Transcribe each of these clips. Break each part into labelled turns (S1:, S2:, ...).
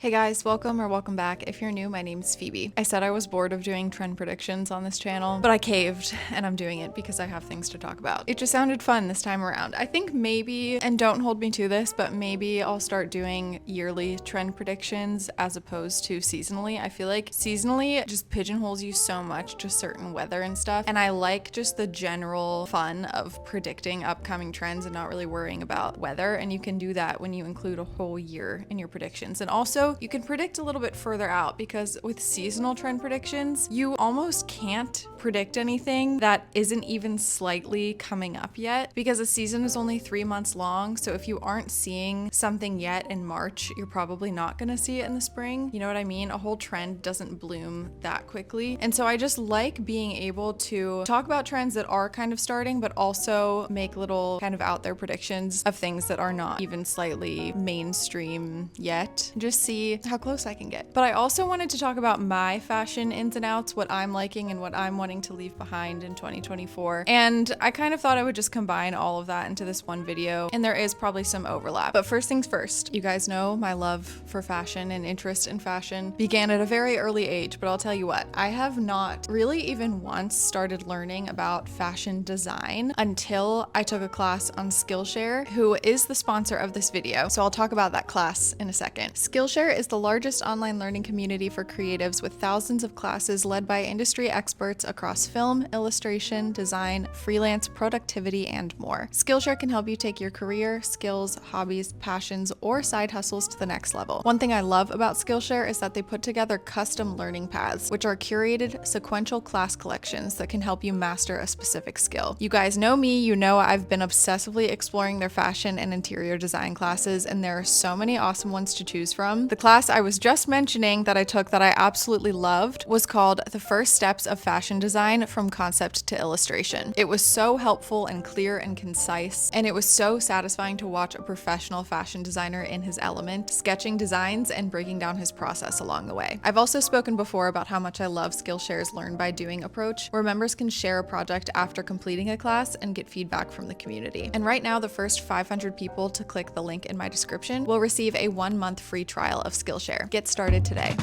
S1: Hey guys, welcome back. If you're new, my name's Phoebe. I said I was bored of doing trend predictions on this channel, but I caved and I'm doing it because I have things to talk about. It just sounded fun this time around. I think maybe, and don't hold me to this, but maybe I'll start doing yearly trend predictions as opposed to seasonally. I feel like seasonally just pigeonholes you so much to certain weather and stuff, and I like just the general fun of predicting upcoming trends and not really worrying about weather, and you can do that when you include a whole year in your predictions. And also, you can predict a little bit further out because with seasonal trend predictions, you almost can't predict anything that isn't even slightly coming up yet because a season is only 3 months long. So if you aren't seeing something yet in March, you're probably not going to see it in the spring. You know what I mean? A whole trend doesn't bloom that quickly. And so I just like being able to talk about trends that are kind of starting, but also make little kind of out there predictions of things that are not even slightly mainstream yet. Just see how close I can get. But I also wanted to talk about my fashion ins and outs, what I'm liking and what I'm wanting to leave behind in 2024. And I kind of thought I would just combine all of that into this one video, and there is probably some overlap. But first things first, you guys know my love for fashion and interest in fashion began at a very early age, but I'll tell you what, I have not really even once started learning about fashion design until I took a class on Skillshare, who is the sponsor of this video. So I'll talk about that class in a second. Skillshare is the largest online learning community for creatives with thousands of classes led by industry experts across film, illustration, design, freelance, productivity, and more. Skillshare can help you take your career, skills, hobbies, passions, or side hustles to the next level. One thing I love about Skillshare is that they put together custom learning paths, which are curated sequential class collections that can help you master a specific skill. You guys know me, you know I've been obsessively exploring their fashion and interior design classes, and there are so many awesome ones to choose from. The class I was just mentioning that I took that I absolutely loved was called The First Steps of Fashion Design from Concept to Illustration. It was so helpful and clear and concise, and it was so satisfying to watch a professional fashion designer in his element, sketching designs and breaking down his process along the way. I've also spoken before about how much I love Skillshare's Learn by Doing approach, where members can share a project after completing a class and get feedback from the community. And right now, the first 500 people to click the link in my description will receive a 1-month free trial of Skillshare. Get started today.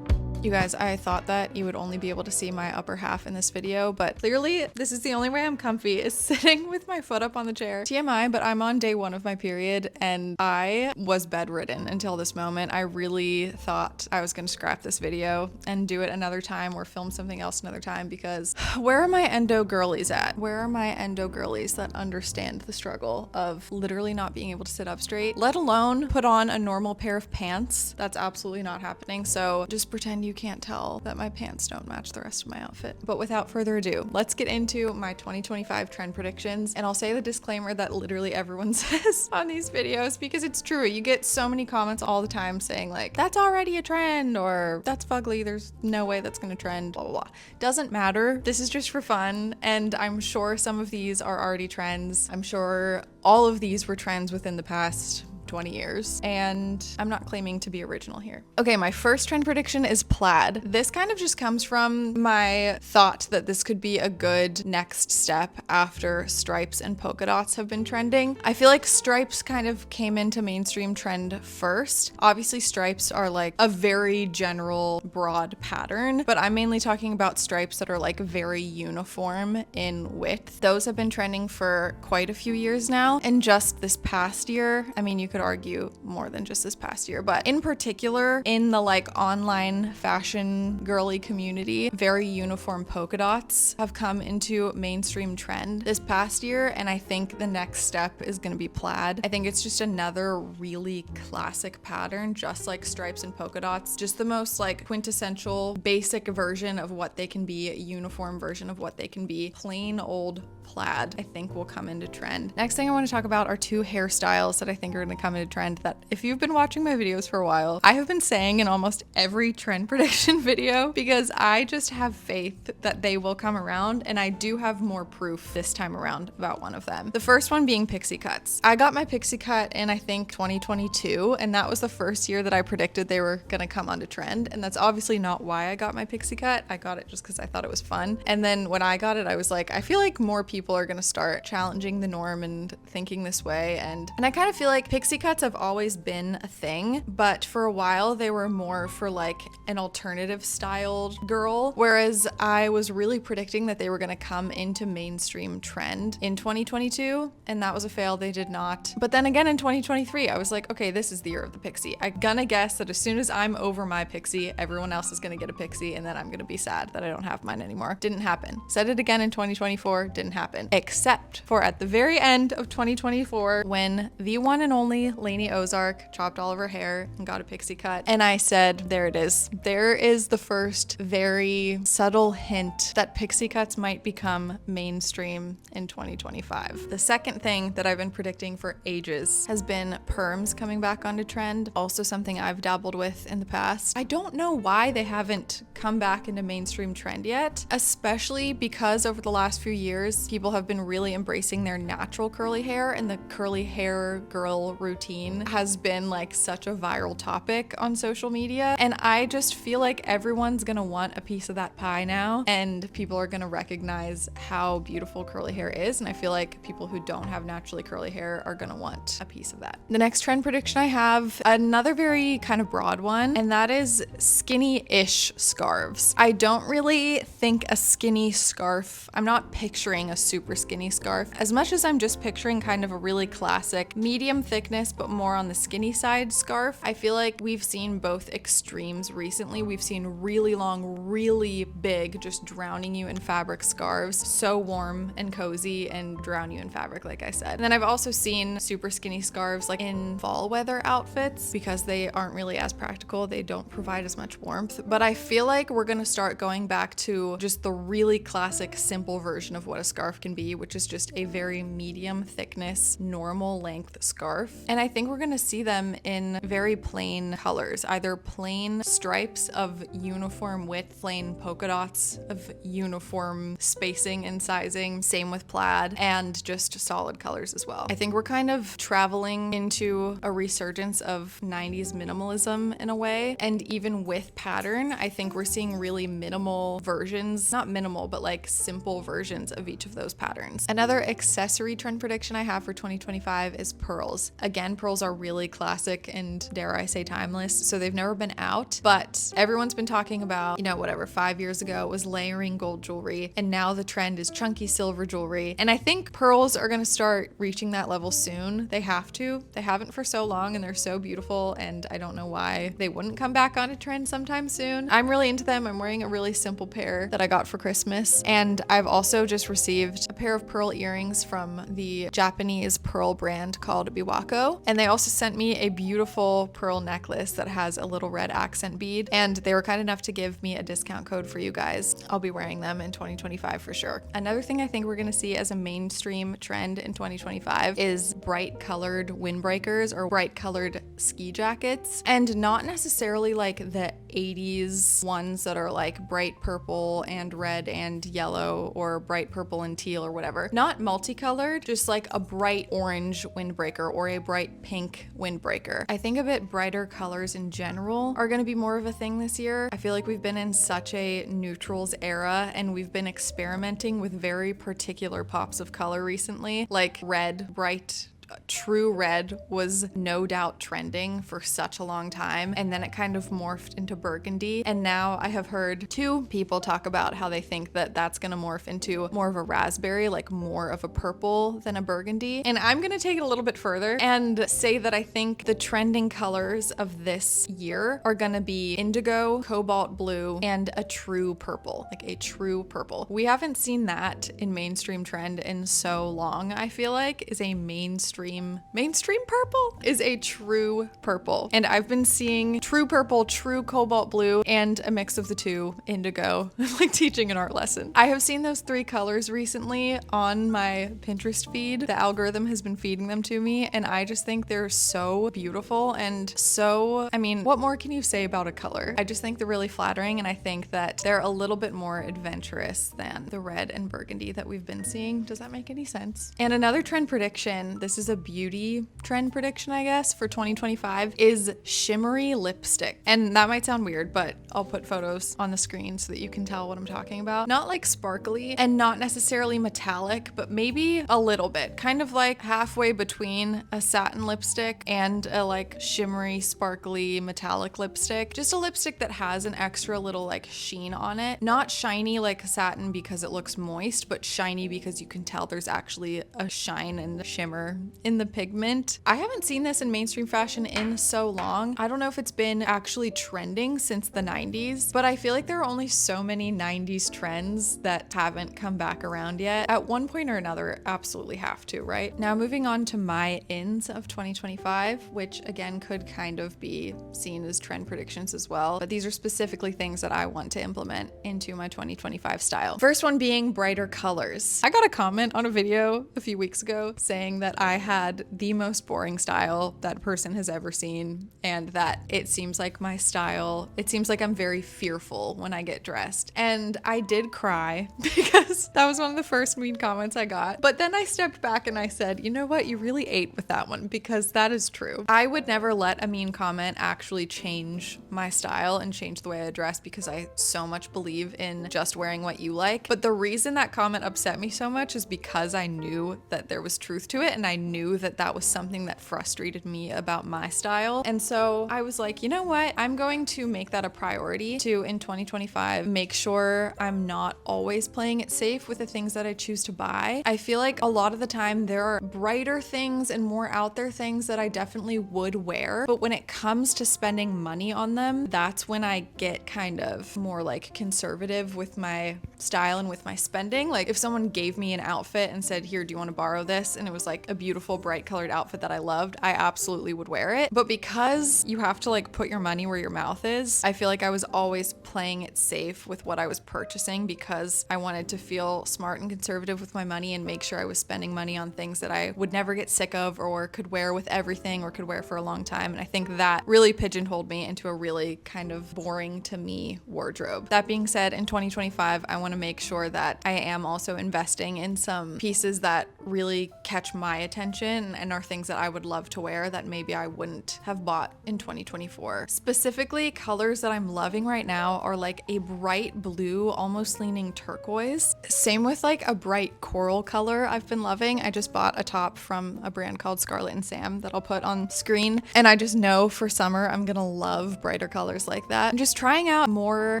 S1: You guys, I thought that you would only be able to see my upper half in this video, but clearly this is the only way I'm comfy, is sitting with my foot up on the chair. TMI, but I'm on day 1 of my period and I was bedridden until this moment. I really thought I was gonna scrap this video and do it another time or film something else another time, because where are my endo girlies at? Where are my endo girlies that understand the struggle of literally not being able to sit up straight, let alone put on a normal pair of pants? That's absolutely not happening. So just pretend you can't tell that my pants don't match the rest of my outfit. But without further ado, let's get into my 2025 trend predictions. And I'll say the disclaimer that literally everyone says on these videos, because it's true. You get so many comments all the time saying like, that's already a trend, or that's fugly, there's no way that's gonna trend, blah, blah, blah. Doesn't matter. This is just for fun. And I'm sure some of these are already trends. I'm sure all of these were trends within the past 20 years, and I'm not claiming to be original here. Okay, my first trend prediction is plaid. This kind of just comes from my thought that this could be a good next step after stripes and polka dots have been trending. I feel like stripes kind of came into mainstream trend first. Obviously, stripes are like a very general, broad pattern, but I'm mainly talking about stripes that are like very uniform in width. Those have been trending for quite a few years now, and just this past year, I mean, you could argue more than just this past year, but in particular in the like online fashion girly community, very uniform polka dots have come into mainstream trend this past year, and I think the next step is going to be plaid. I think it's just another really classic pattern, just like stripes and polka dots, just the most like quintessential basic version of what they can be, a uniform version of what they can be. Plain old plaid, I think, will come into trend. Next thing I want to talk about are 2 hairstyles that I think are going to come into trend that, if you've been watching my videos for a while, I have been saying in almost every trend prediction video, because I just have faith that they will come around, and I do have more proof this time around about one of them. The first one being pixie cuts. I got my pixie cut in, I think, 2022, and that was the first year that I predicted they were gonna come onto trend, and that's obviously not why I got my pixie cut. I got it just because I thought it was fun. And then when I got it, I was like, I feel like more people people are gonna start challenging the norm and thinking this way. And I kind of feel like pixie cuts have always been a thing, but for a while they were more for like an alternative styled girl, whereas I was really predicting that they were gonna come into mainstream trend in 2022, and that was a fail. They did not. But then again in 2023, I was like, okay, this is the year of the pixie. I'm gonna guess that as soon as I'm over my pixie, everyone else is gonna get a pixie, and then I'm gonna be sad that I don't have mine anymore. Didn't happen. Said it again in 2024, didn't happen. Except for at the very end of 2024, when the one and only Lainey Ozark chopped all of her hair and got a pixie cut. And I said, there it is. There is the first very subtle hint that pixie cuts might become mainstream in 2025. The second thing that I've been predicting for ages has been perms coming back onto trend. Also something I've dabbled with in the past. I don't know why they haven't come back into mainstream trend yet, especially because over the last few years, people have been really embracing their natural curly hair, and the curly hair girl routine has been like such a viral topic on social media. And I just feel like everyone's gonna want a piece of that pie now, and people are gonna recognize how beautiful curly hair is. And I feel like people who don't have naturally curly hair are gonna want a piece of that. The next trend prediction I have, another very kind of broad one, and that is skinny-ish scarves. I don't really think a skinny scarf, I'm not picturing a super skinny scarf, as much as I'm just picturing kind of a really classic medium thickness, but more on the skinny side scarf. I feel like we've seen both extremes recently. We've seen really long, really big, just drowning you in fabric scarves, so warm and cozy and drown you in fabric, like I said. And then I've also seen super skinny scarves like in fall weather outfits because they aren't really as practical. They don't provide as much warmth. But I feel like we're gonna start going back to just the really classic, simple version of what a scarf can be, which is just a very medium thickness, normal length scarf. And I think we're gonna see them in very plain colors, either plain stripes of uniform width, plain polka dots of uniform spacing and sizing, same with plaid, and just solid colors as well. I think we're kind of traveling into a resurgence of 90s minimalism in a way, and even with pattern, I think we're seeing really minimal versions, not minimal, but like simple versions of each of those patterns. Another accessory trend prediction I have for 2025 is pearls. Again, pearls are really classic and dare I say timeless, so they've never been out, but everyone's been talking about, you know, whatever, 5 years ago it was layering gold jewelry, and now the trend is chunky silver jewelry. And I think pearls are gonna start reaching that level soon. They have to. They haven't for so long, and they're so beautiful, and I don't know why they wouldn't come back on a trend sometime soon. I'm really into them. I'm wearing a really simple pair that I got for Christmas, and I've also just received a pair of pearl earrings from the Japanese pearl brand called Biwako, and they also sent me a beautiful pearl necklace that has a little red accent bead, and they were kind enough to give me a discount code for you guys. I'll be wearing them in 2025 for sure. Another thing I think we're gonna see as a mainstream trend in 2025 is bright colored windbreakers or bright colored ski jackets, and not necessarily like the 80s ones that are like bright purple and red and yellow, or bright purple and teal or whatever. Not multicolored, just like a bright orange windbreaker or a bright pink windbreaker. I think a bit brighter colors in general are gonna be more of a thing this year. I feel like we've been in such a neutrals era, and we've been experimenting with very particular pops of color recently, like red, bright true red was no doubt trending for such a long time, and then it kind of morphed into burgundy, and now I have heard 2 people talk about how they think that that's gonna morph into more of a raspberry, like more of a purple than a burgundy. And I'm gonna take it a little bit further and say that I think the trending colors of this year are gonna be indigo, cobalt blue, and a true purple, like a true purple. We haven't seen that in mainstream trend in so long. I feel like is a mainstream purple is a true purple. And I've been seeing true purple, true cobalt blue, and a mix of the two, indigo, like teaching an art lesson. I have seen those 3 colors recently on my Pinterest feed. The algorithm has been feeding them to me, and I just think they're so beautiful and so, I mean, what more can you say about a color? I just think they're really flattering, and I think that they're a little bit more adventurous than the red and burgundy that we've been seeing. Does that make any sense? And another trend prediction, this is a beauty trend prediction, I guess, for 2025 is shimmery lipstick. And that might sound weird, but I'll put photos on the screen so that you can tell what I'm talking about. Not like sparkly and not necessarily metallic, but maybe a little bit, kind of like halfway between a satin lipstick and a like shimmery, sparkly, metallic lipstick. Just a lipstick that has an extra little like sheen on it. Not shiny like satin because it looks moist, but shiny because you can tell there's actually a shine and shimmer in the pigment. I haven't seen this in mainstream fashion in so long. I don't know if it's been actually trending since the 90s, but I feel like there are only so many 90s trends that haven't come back around yet. At one point or another, absolutely have to, right? Now moving on to my ins of 2025, which again could kind of be seen as trend predictions as well, but these are specifically things that I want to implement into my 2025 style. First one being brighter colors. I got a comment on a video a few weeks ago saying that I had the most boring style that person has ever seen, and that it seems like my style, it seems like I'm very fearful when I get dressed. And I did cry because that was one of the first mean comments I got. But then I stepped back and I said, you know what? You really ate with that one, because that is true. I would never let a mean comment actually change my style and change the way I dress, because I so much believe in just wearing what you like. But the reason that comment upset me so much is because I knew that there was truth to it, and I knew that that was something that frustrated me about my style. And so I was like, you know what? I'm going to make that a priority to, in 2025, make sure I'm not always playing it safe with the things that I choose to buy. I feel like a lot of the time there are brighter things and more out there things that I definitely would wear, but when it comes to spending money on them, that's when I get kind of more like conservative with my style and with my spending. Like if someone gave me an outfit and said, here, do you want to borrow this? And it was like a beautiful bright colored outfit that I loved, I absolutely would wear it. But because you have to like put your money where your mouth is, I feel like I was always playing it safe with what I was purchasing, because I wanted to feel smart and conservative with my money and make sure I was spending money on things that I would never get sick of or could wear with everything or could wear for a long time. And I think that really pigeonholed me into a really kind of boring to me wardrobe. That being said, in 2025, I want to make sure that I am also investing in some pieces that really catch my attention and are things that I would love to wear that maybe I wouldn't have bought in 2024. Specifically, colors that I'm loving right now are like a bright blue, almost leaning turquoise. Same with like a bright coral color I've been loving. I just bought a top from a brand called Scarlett and Sam that I'll put on screen. And I just know for summer, I'm gonna love brighter colors like that. I'm just trying out more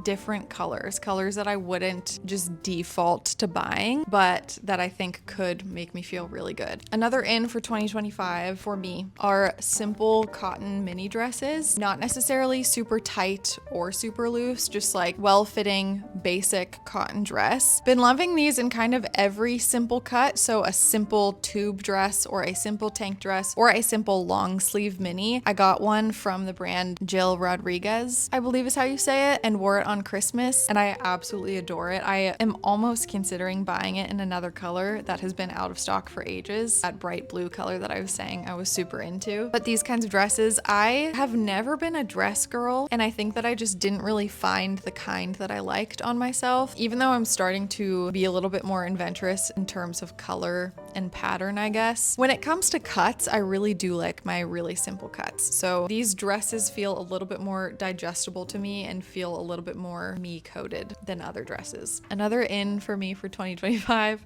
S1: different colors that I wouldn't just default to buying, but that I think could make me feel really good. Another in for 2025 for me are simple cotton mini dresses, not necessarily super tight or super loose, just like well-fitting basic cotton dress. Been loving these in kind of every simple cut. So a simple tube dress or a simple tank dress or a simple long sleeve mini. I got one from the brand Jill Rodriguez, I believe is how you say it, and wore it on Christmas, and I absolutely adore it. I am almost considering buying it in another color that has been out of stock for ages, that bright blue color that I was saying I was super into. But these kinds of dresses, I have never been a dress girl, and I think that I just didn't really find the kind that I liked on myself, even though I'm starting to be a little bit more adventurous in terms of color and pattern, I guess. When it comes to cuts, I really do like my really simple cuts. So these dresses feel a little bit more digestible to me and feel a little bit more me coded than other dresses. Another in for me for 2025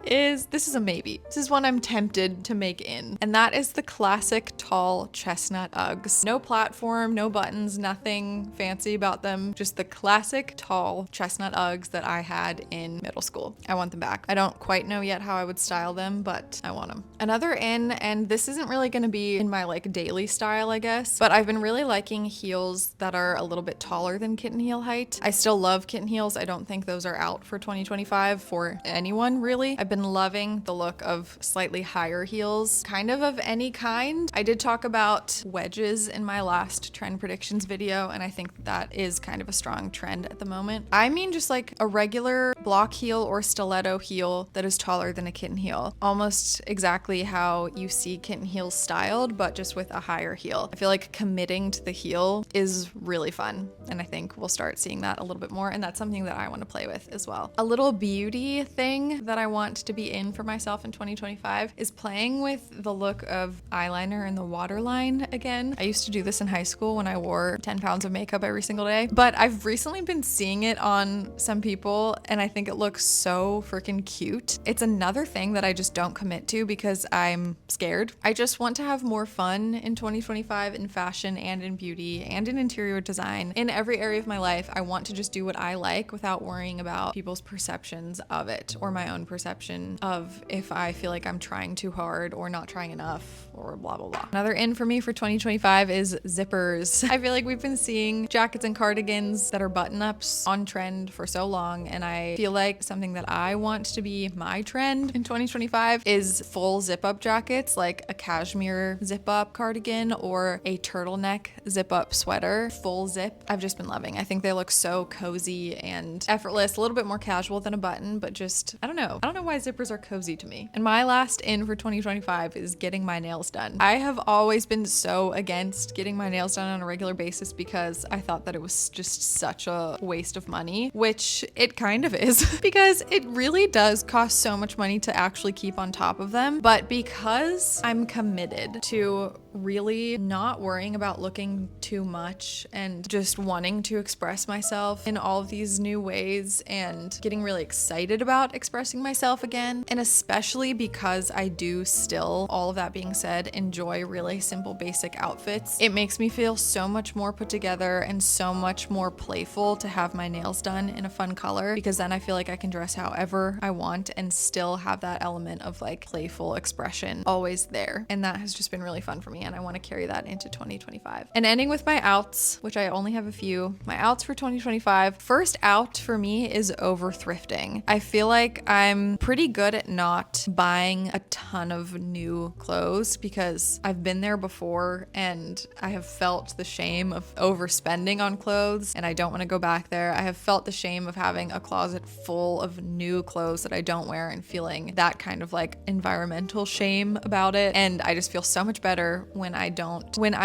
S1: is, this is a maybe. This is one I'm tempted to make in, and that is the classic tall chestnut Uggs. No platform, no buttons, nothing fancy about them. Just the classic tall chestnut Uggs that I had in middle school. I want them back. I don't quite know yet how I would style them, but I want them. Another in, and this isn't really gonna be in my like daily style, I guess, but I've been really liking heels that are a little bit taller than kitten heel height. I still love kitten heels. I don't think those are out for 2025 for anyone really. I've been loving the look of slightly higher heels, kind of any kind. I did talk about wedges in my last trend predictions video, and I think that is kind of a strong trend at the moment. I mean just like a regular block heel or stiletto heel that is taller than a kitten heel. almost exactly how you see kitten heels styled, but just with a higher heel. I feel like committing to the heel is really fun, and I think we'll start seeing that a little bit more, and that's something that I want to play with as well. A little beauty thing that I want to be in for myself in 2025 is playing with the look of eyeliner in the waterline again. I used to do this in high school when I wore 10 pounds of makeup every single day, but I've recently been seeing it on some people and I think it looks so freaking cute. It's another thing that I just don't commit to because I'm scared. I just want to have more fun in 2025 in fashion and in beauty and in interior design. In every area of my life, I want to just do what I like without worrying about people's perceptions of it or my own perception of if I feel like I'm trying too hard or not trying enough or blah, blah, blah. Another in for me for 2025 is zippers. I feel like we've been seeing jackets and cardigans that are button-ups on trend for so long, and I feel like something that I want to be my trend in 2025 is full zip-up jackets, like a cashmere zip-up cardigan or a turtleneck zip-up sweater, full zip. I've just been loving. I think they look so cozy and effortless, a little bit more casual than a button, but just, I don't know why zippers are cozy to me. And my last in for 2025 is getting my nails done. I have always been so against getting my nails done on a regular basis because I thought that it was just such a waste of money, which it kind of is because it really does cost so much money to actually keep on top of them. But because I'm committed to really not worrying about looking too much and just wanting to express myself in all of these new ways and getting really excited about expressing myself again, and especially because I do still, all of that being said, enjoy really simple basic outfits, it makes me feel so much more put together and so much more playful to have my nails done in a fun color, because then I feel like I can dress however I want and still have that element of like playful expression always there. And that has just been really fun for me, and I want to carry that into 2025. And ending with my outs, which I only have a few. My outs for 2025. First out for me is over thrifting. I feel like I'm pretty good at not buying a ton of new clothes because I've been there before and I have felt the shame of overspending on clothes and I don't want to go back there. I have felt the shame of having a closet full of new clothes that I don't wear and feeling that kind of like environmental shame about it. And I just feel so much better when I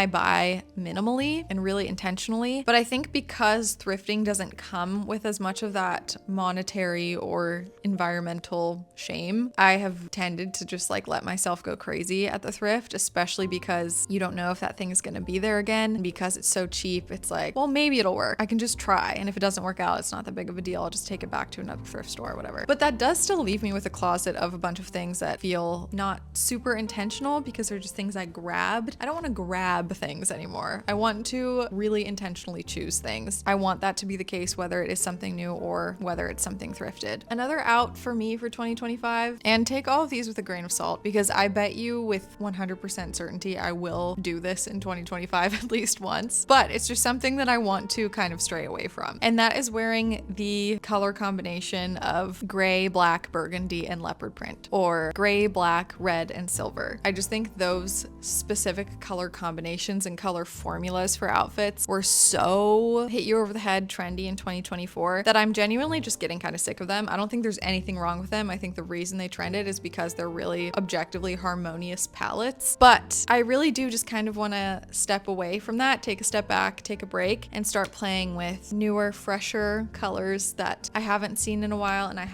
S1: buy minimally and really intentionally. But I think because thrifting doesn't come with as much of that monetary or environmental shame, I have tended to just like let myself go crazy at the thrift, especially because you don't know if that thing is going to be there again. And because it's so cheap, it's like, well, maybe it'll work. I can just try. And if it doesn't work out, it's not that big of a deal. I'll just take it back to another thrift store or whatever. But that does still leave me with a closet of a bunch of things that feel not super intentional because they're just things I grabbed. I don't want to grab things anymore. I want to really intentionally choose things. I want that to be the case whether it is something new or whether it's something thrifted. Another out for me for 2025, and take all of these with a grain of salt because I bet you with 100% certainty I will do this in 2025 at least once, but it's just something that I want to kind of stray away from. And that is wearing the color combination of gray, black, burgundy, and leopard print, or gray, black, red, and silver. I just think those specific color combinations and color formulas for outfits were so hit you over the head trendy in 2024 that I'm genuinely just getting kind of sick of them. I don't think there's anything wrong with them. I think the reason they trended is because they're really objectively harmonious palettes. But I really do just kind of want to step away from that, take a step back, take a break, and start playing with newer, fresher colors that I haven't seen in a while, and I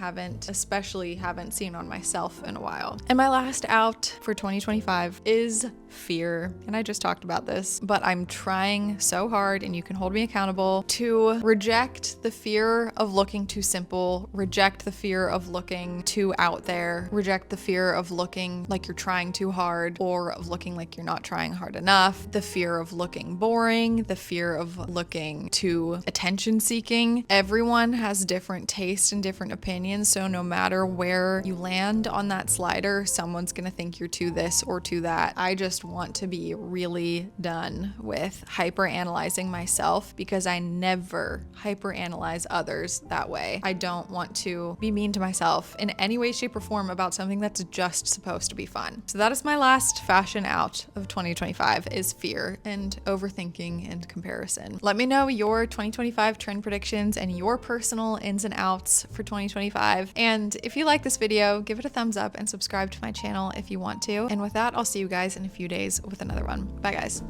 S1: especially haven't seen on myself in a while. And my last out for 2025 is fear. And I just talked about this, but I'm trying so hard, and you can hold me accountable, to reject the fear of looking too simple, reject the fear of looking too out there, reject the fear of looking like you're trying too hard or of looking like you're not trying hard enough, the fear of looking boring, the fear of looking too attention seeking. Everyone has different tastes and different opinions, so no matter where you land on that slider, someone's gonna think you're too this or too that. I just want want to be really done with hyper analyzing myself, because I never hyper analyze others that way. I don't want to be mean to myself in any way, shape, or form about something that's just supposed to be fun. So that is my last fashion out of 2025, is fear and overthinking and comparison. Let me know your 2025 trend predictions and your personal ins and outs for 2025. And if you like this video, give it a thumbs up and subscribe to my channel if you want to. And with that, I'll see you guys in a few days with another one. Bye guys.